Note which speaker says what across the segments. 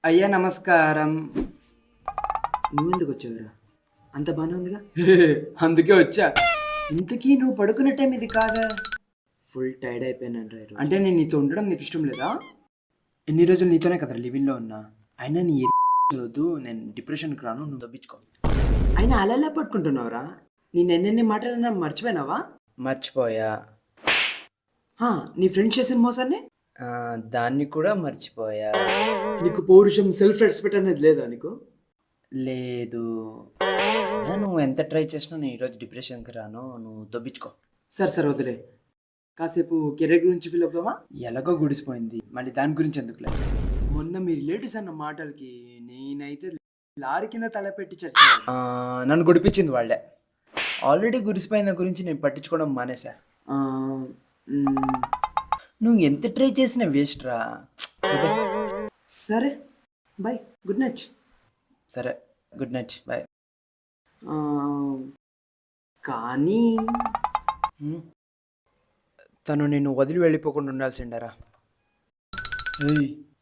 Speaker 1: అయ్యా నమస్కారం. నువ్వెందుకు వచ్చావురా? అంత బాగానే ఉందిగా. అందుకే వచ్చా. ఇంతకీ నువ్వు పడుకునే టైం ఇది కాదా? ఫుల్ టైర్డ్ అయిపోయానంటే. అంటే నేను నీతో ఉండడం నీకు ఇష్టం లేదా? ఎన్ని రోజులు నీతోనే కదా లివింగ్లో ఉన్నా. అయినా నీ వద్దు, నేను డిప్రెషన్కి రాను, నువ్వు తప్పించుకో. అయినా అలా పట్టుకుంటున్నావురా? నేను ఎన్నెన్ని మాటలన్నా మర్చిపోయినావా? మర్చిపోయా. నీ ఫ్రెండ్స్ చేసిన మోసాన్ని దాన్ని కూడా మర్చిపోయా. నీకు పౌరుషం, సెల్ఫ్ రెస్పెక్ట్ అనేది లేదా నీకు? లేదు. నువ్వు ఎంత ట్రై చేసినా నేను ఈరోజు డిప్రెషన్కి రాను, నువ్వు దొబ్బించుకో. సరే వదిలే. కాసేపు కెరీర్ గురించి ఫీల్ అవుతావా? ఎలాగో గుడిసిపోయింది, మళ్ళీ దాని గురించి ఎందుకులే. మొన్న మీ రిలేటివ్స్ అన్న మాటలకి నేనైతే లారీ కింద తలపెట్టి చర్చ. నన్ను గుడిపించింది వాళ్ళే. ఆల్రెడీ గుడిసిపోయిన గురించి నేను పట్టించుకోవడం మానేసా. నువ్వు ఎంత ట్రై చేసినా వేస్ట్ రా. సరే బాయ్, గుడ్ నైట్. సరే గుడ్ నైట్, బాయ్. కానీ తను నేను వదిలి వెళ్ళిపోకుండా ఉండాల్సిండరా.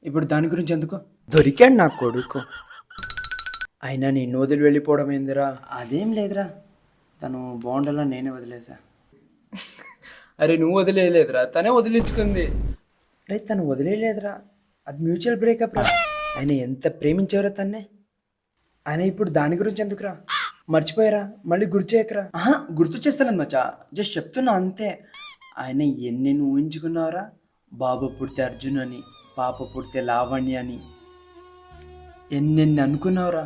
Speaker 1: ఇప్పుడు దాని గురించి ఎందుకు? దొరికాడు నా కొడుకు. అయినా నేను వదిలి వెళ్ళిపోవడం ఏందిరా? అదేం లేదురా, తను బాగుండాలని నేనే వదిలేసా. అరే నువ్వు వదిలేయలేదురా, తనే వదిలించుకుంది. అరే తను వదిలేయలేదురా, అది మ్యూచువల్ బ్రేకప్ రా. ఆయన ఎంత ప్రేమించేవరా తన్నే. ఆయన ఇప్పుడు దాని గురించి ఎందుకురా? మర్చిపోయారా? మళ్ళీ గుర్తు చేయకరా. గుర్తు చేస్తాను మచ్చా, జస్ట్ చెప్తున్నా అంతే. ఆయన ఎన్ని ఊహించుకున్నావురా? బాబు పుడితే అర్జున్ అని, పాప పుడితే లావణ్య అని, ఎన్నెన్ని అనుకున్నావురా?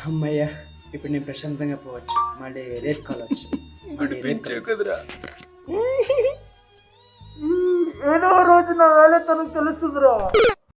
Speaker 1: అమ్మయ్యా, ఇప్పుడు నేను ప్రశాంతంగా పోవచ్చు. మళ్ళీ రేపు కావచ్చు. ఏదో రోజు నా వేళ తనకు తెలుస్తుందిరా.